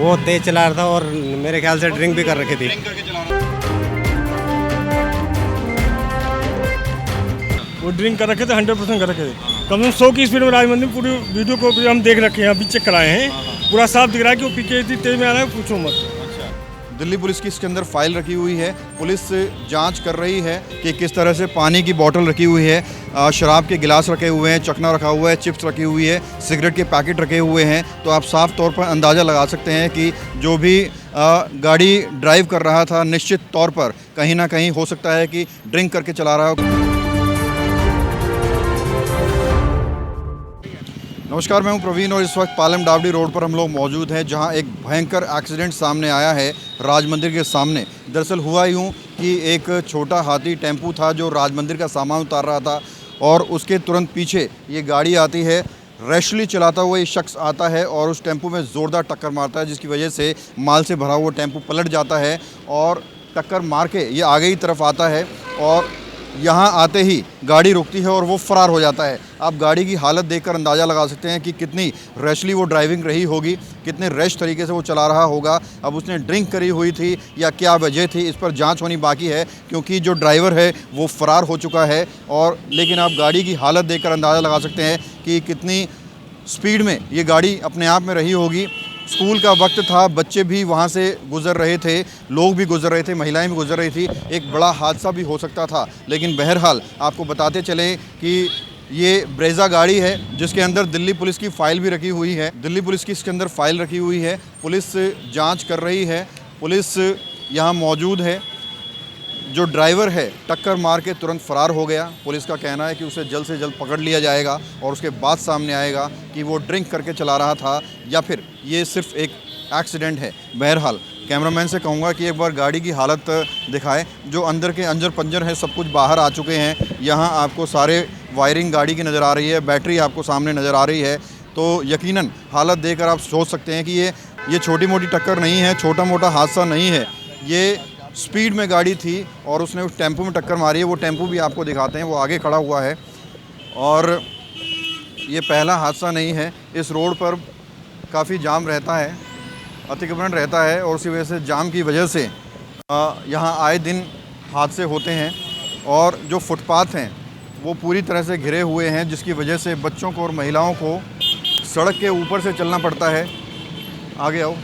वो तेज चला रहा था और मेरे ख्याल से ड्रिंक भी कर रखी थी। वो ड्रिंक कर रखे थे, 100% कर रखे थे। कम से कम 100 की स्पीड में राजमंदिर पूरी वीडियो को भी हम देख रखे हैं, अभी चेक कराए हैं। पूरा साफ दिख रहा है कि वो पीके इतनी तेज में आ रहा है, पूछो मत। दिल्ली पुलिस की इसके अंदर फाइल रखी हुई है। पुलिस जांच कर रही है कि किस तरह से पानी की बोतल रखी हुई है, शराब के गिलास रखे हुए हैं, चखना रखा हुआ है, चिप्स रखी हुई है, सिगरेट के पैकेट रखे हुए हैं। तो आप साफ तौर पर अंदाज़ा लगा सकते हैं कि जो भी गाड़ी ड्राइव कर रहा था निश्चित तौर पर कहीं ना कहीं हो सकता है कि ड्रिंक करके चला रहा हो। नमस्कार, मैं हूं प्रवीण और इस वक्त पालम डावडी रोड पर हम लोग मौजूद हैं, जहां एक भयंकर एक्सीडेंट सामने आया है राज मंदिर के सामने। दरअसल हुआ यूं कि एक छोटा हाथी टेम्पू था जो राज मंदिर का सामान उतार रहा था और उसके तुरंत पीछे ये गाड़ी आती है। रैशली चलाता हुआ ये शख्स आता है और उस टेम्पू में ज़ोरदार टक्कर मारता है, जिसकी वजह से माल से भरा हुआ टेम्पू पलट जाता है और टक्कर मार के ये आगे की तरफ आता है और यहाँ आते ही गाड़ी रुकती है और वो फ़रार हो जाता है। आप गाड़ी की हालत देखकर अंदाज़ा लगा सकते हैं कि कितनी रैशली वो ड्राइविंग रही होगी, कितने रैश तरीके से वो चला रहा होगा। अब उसने ड्रिंक करी हुई थी या क्या वजह थी, इस पर जांच होनी बाकी है, क्योंकि जो ड्राइवर है वो फ़रार हो चुका है। और लेकिन आप गाड़ी की हालत देखकर अंदाज़ा लगा सकते हैं कि कितनी स्पीड में ये गाड़ी अपने आप में रही होगी। स्कूल का वक्त था, बच्चे भी वहाँ से गुज़र रहे थे, लोग भी गुज़र रहे थे, महिलाएं भी गुज़र रही थी। एक बड़ा हादसा भी हो सकता था। लेकिन बहरहाल आपको बताते चलें कि ये ब्रेज़ा गाड़ी है जिसके अंदर दिल्ली पुलिस की फ़ाइल भी रखी हुई है। दिल्ली पुलिस की इसके अंदर फ़ाइल रखी हुई है। पुलिस जांच कर रही है, पुलिस यहाँ मौजूद है। जो ड्राइवर है टक्कर मार के तुरंत फ़रार हो गया। पुलिस का कहना है कि उसे जल्द से जल्द पकड़ लिया जाएगा और उसके बाद सामने आएगा कि वो ड्रिंक करके चला रहा था या फिर ये सिर्फ एक एक्सीडेंट है। बहरहाल कैमरामैन से कहूँगा कि एक बार गाड़ी की हालत दिखाए। जो अंदर के अंजर पंजर है सब कुछ बाहर आ चुके हैं। यहाँ आपको सारे वायरिंग गाड़ी की नज़र आ रही है, बैटरी आपको सामने नज़र आ रही है। तो यकीनन हालत देखकर आप सोच सकते हैं कि ये छोटी मोटी टक्कर नहीं है, छोटा मोटा हादसा नहीं है। ये स्पीड में गाड़ी थी और उसने उस टेम्पो में टक्कर मारी है। वो टेम्पो भी आपको दिखाते हैं, वो आगे खड़ा हुआ है। और ये पहला हादसा नहीं है। इस रोड पर काफ़ी जाम रहता है, अतिक्रमण रहता है और उसी वजह से जाम की वजह से यहाँ आए दिन हादसे होते हैं। और जो फुटपाथ हैं वो पूरी तरह से घिरे हुए हैं, जिसकी वजह से बच्चों को और महिलाओं को सड़क के ऊपर से चलना पड़ता है। आगे आओ,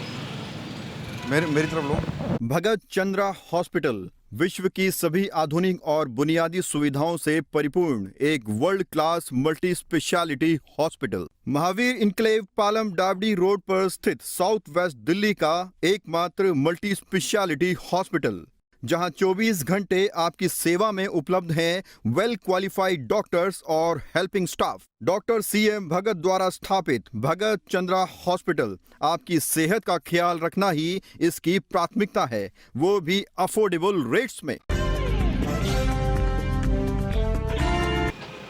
मेरी तरफ लो। भगत चंद्रा हॉस्पिटल विश्व की सभी आधुनिक और बुनियादी सुविधाओं से परिपूर्ण एक world class multi speciality hospital Mahavir enclave Palam डावडी रोड पर स्थित साउथ वेस्ट दिल्ली का एकमात्र मल्टी स्पेशलिटी हॉस्पिटल, जहां 24 घंटे आपकी सेवा में उपलब्ध हैं वेल क्वालिफाइड डॉक्टर्स और हेल्पिंग स्टाफ। डॉक्टर CM भगत द्वारा स्थापित भगत चंद्रा हॉस्पिटल आपकी सेहत का ख्याल रखना ही इसकी प्राथमिकता है, वो भी अफोर्डेबल रेट्स में।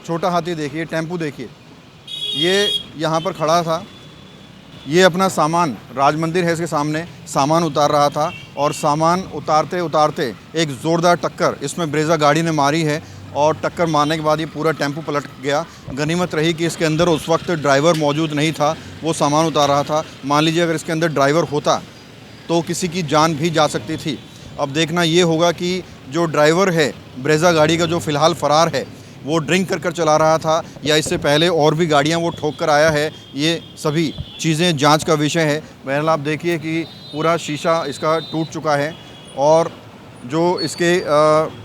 छोटा हाथी देखिए, टेम्पू देखिए, ये यहाँ पर खड़ा था। ये अपना सामान, राज मंदिर है इसके सामने, सामान उतार रहा था और सामान उतारते उतारते एक ज़ोरदार टक्कर इसमें ब्रेज़ा गाड़ी ने मारी है और टक्कर मारने के बाद ये पूरा टेम्पू पलट गया। गनीमत रही कि इसके अंदर उस वक्त ड्राइवर मौजूद नहीं था, वो सामान उतार रहा था। मान लीजिए अगर इसके अंदर ड्राइवर होता तो किसी की जान भी जा सकती थी। अब देखना ये होगा कि जो ड्राइवर है ब्रेज़ा गाड़ी का, जो फ़िलहाल फ़रार है, वो ड्रिंक कर चला रहा था या इससे पहले और भी गाड़ियां वो ठोक कर आया है। ये सभी चीज़ें जांच का विषय है। बहरहाल आप देखिए कि पूरा शीशा इसका टूट चुका है और जो इसके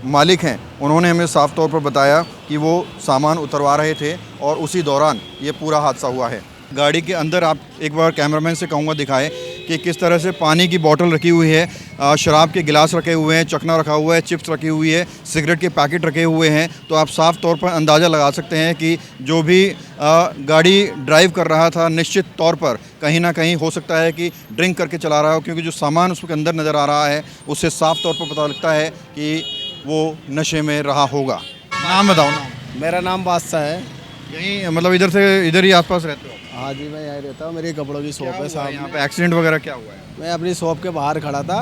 मालिक हैं उन्होंने हमें साफ़ तौर पर बताया कि वो सामान उतरवा रहे थे और उसी दौरान ये पूरा हादसा हुआ है। गाड़ी के अंदर आप एक बार कैमरामैन से कहूँगा दिखाएं कि किस तरह से पानी की बोतल रखी हुई है, शराब के गिलास रखे हुए हैं, चखना रखा हुआ है, चिप्स रखी हुई है, सिगरेट के पैकेट रखे हुए हैं। तो आप साफ़ तौर पर अंदाज़ा लगा सकते हैं कि जो भी गाड़ी ड्राइव कर रहा था निश्चित तौर पर कहीं ना कहीं हो सकता है कि ड्रिंक करके चला रहा हो, क्योंकि जो सामान उसके अंदर नज़र आ रहा है उससे साफ़ तौर पर पता लगता है कि वो नशे में रहा होगा। नाम बताओ ना। मेरा नाम बादशाह है। यहीं मतलब इधर ही आसपास रहते हो? हाँ जी, मैं यहीं रहता हूँ, मेरी कपड़ों की शॉप है सामने। यहाँ पे एक्सीडेंट वगैरह क्या हुआ है? मैं अपनी शॉप के बाहर खड़ा था,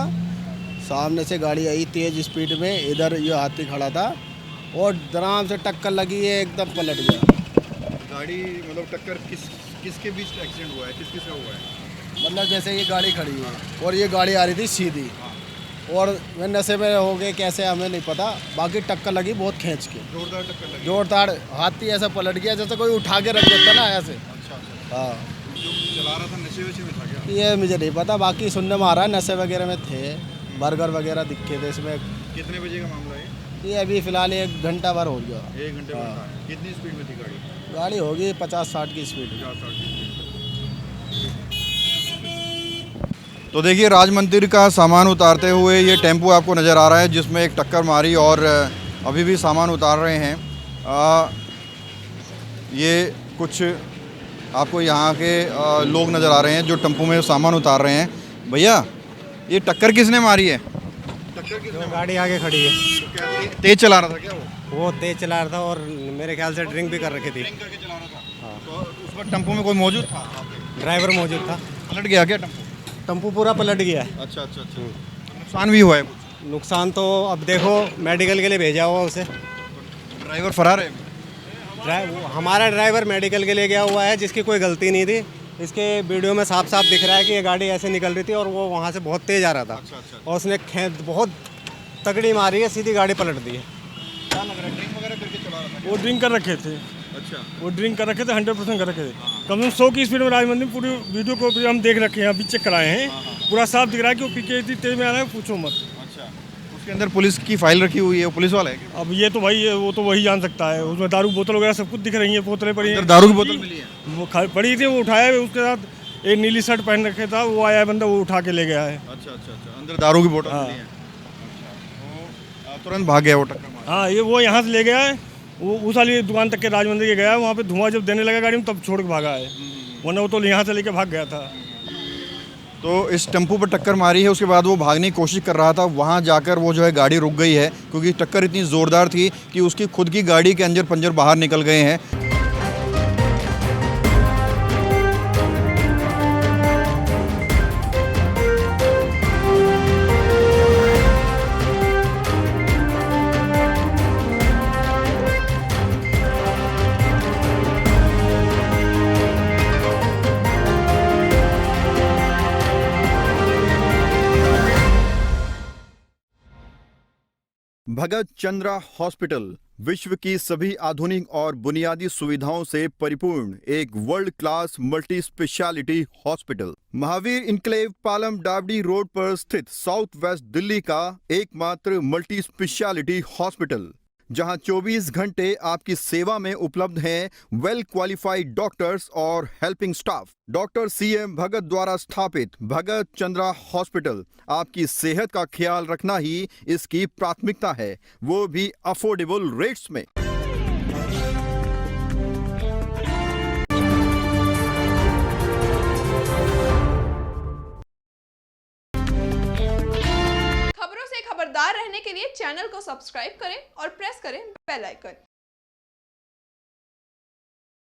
सामने से गाड़ी आई तेज़ स्पीड में, इधर ये हाथी खड़ा था और आराम से टक्कर लगी है, एकदम पलट गया। गाड़ी मतलब टक्कर किसके बीच एक्सीडेंट हुआ है, किस का हुआ है? मतलब जैसे ये गाड़ी खड़ी है और ये गाड़ी आ रही थी सीधी, और मैं नशे में हो गए कैसे हमें नहीं पता, बाकी टक्कर लगी बहुत खींच के, जोरदार टक्कर लगी। जोरदार। हाथी ऐसा पलट गया जैसे कोई उठा के रख देता ना ऐसे। अच्छा। हाँ, जो चला रहा था नशे वशे में था क्या? ये मुझे नहीं पता, बाकी सुनने में आ रहा है नशे वगैरह में थे, बर्गर वगैरह दिखे थे इसमें। कितने बजे का मामला है? ये अभी फ़िलहाल 1 घंटा भर हो गया। 1 घंटे हाँ। बाद। कितनी स्पीड में थी गाड़ी? गाड़ी होगी 50-60 की स्पीड। 50-60 की स्पीड। तो देखिए राजमंदिर का सामान उतारते हुए ये टेम्पो आपको नज़र आ रहा है जिसमें एक टक्कर मारी और अभी भी सामान उतार रहे हैं। ये कुछ आपको यहाँ के लोग नज़र आ रहे हैं जो टेम्पो में सामान उतार रहे हैं। भैया ये टक्कर किसने मारी है? टक्कर किसने? गाड़ी आगे खड़ी है, तो क्या तेज चला रहा था क्या वो? तेज चला रहा था और मेरे ख्याल से ड्रिंक भी कर रखी थी। ड्रिंक करके चला रहा था। हाँ। तो उस वक्त टेम्पो में कोई मौजूद था? ड्राइवर मौजूद था। पलट गया क्या टेम्पो? टेम्पो पूरा पलट गया है। अच्छा अच्छा अच्छा। नुकसान भी हुआ है कुछ? नुकसान तो अब देखो, मेडिकल के लिए भेजा हुआ उसे। ड्राइवर फरार है? हमारा ड्राइवर मेडिकल के लिए गया हुआ है, जिसकी कोई गलती नहीं थी। इसके वीडियो में साफ साफ दिख रहा है कि ये गाड़ी ऐसे निकल रही थी और वो वहाँ से बहुत तेज़ आ रहा था। अच्छा। और उसने बहुत तगड़ी मारी है, सीधी गाड़ी पलट दी है। क्या लग रहा है ड्रिंक वगैरह करके चला रहा था? वो ड्रिंक कर रखे थे, अच्छा। वो ड्रिंक कर रखे थे, 100% कर रखे थे। कम से कम 100 की स्पीड में राजमंदिर, पूरी वीडियो को भी हम देख रखे हैं, अभी चेक कराए हैं। पूरा साफ दिख रहा है कि वो पीके इतनी तेज में आ रहा है, पूछो मत। अच्छा। उसके अंदर पुलिस की फाइल रखी हुई है, वो पुलिस वाला है क्या? अब ये तो भाई वो तो वही जान सकता है। उसमें दारू की बोतल वगैरह सब कुछ दिख रही है, बोतलें पड़ी हैं। अंदर दारू की बोतल मिली है? वो पड़ी थी, वो उठाया है। उसके साथ एक नीली शर्ट पहन रखे था, वो आया है बंदा, वो उठा के ले गया है। अच्छा अच्छा अच्छा। अंदर दारू की बोतल हाँ। मिली है। अच्छा। तो तुरंत भाग गया वो टक्कर मार। हाँ, ये वो यहाँ से ले गया है, वो उस वाली दुकान तक के राजमंदिर के गया है। वहाँ पे धुआं जब देने लगा गाड़ी में तब छोड़ के भागा है, वरना वो तो यहाँ से लेके भाग गया था। तो इस टेम्पो पर टक्कर मारी है, उसके बाद वो भागने की कोशिश कर रहा था। वहाँ जाकर वो जो है गाड़ी रुक गई है क्योंकि टक्कर इतनी ज़ोरदार थी कि उसकी खुद की गाड़ी के अंजर पंजर बाहर निकल गए हैं। भगत चंद्रा हॉस्पिटल विश्व की सभी आधुनिक और बुनियादी सुविधाओं से परिपूर्ण एक world class multi speciality hospital Mahavir enclave Palam Dabri road पर स्थित साउथ वेस्ट दिल्ली का एकमात्र मल्टी स्पेशलिटी हॉस्पिटल, जहां 24 घंटे आपकी सेवा में उपलब्ध हैं वेल क्वालिफाइड डॉक्टर्स और हेल्पिंग स्टाफ। डॉक्टर CM भगत द्वारा स्थापित भगत चंद्रा हॉस्पिटल आपकी सेहत का ख्याल रखना ही इसकी प्राथमिकता है, वो भी अफोर्डेबल रेट्स में। खबरों से खबरदार रहने के लिए चैनल को सब्सक्राइब करें और प्रेस करें बेल आइकन।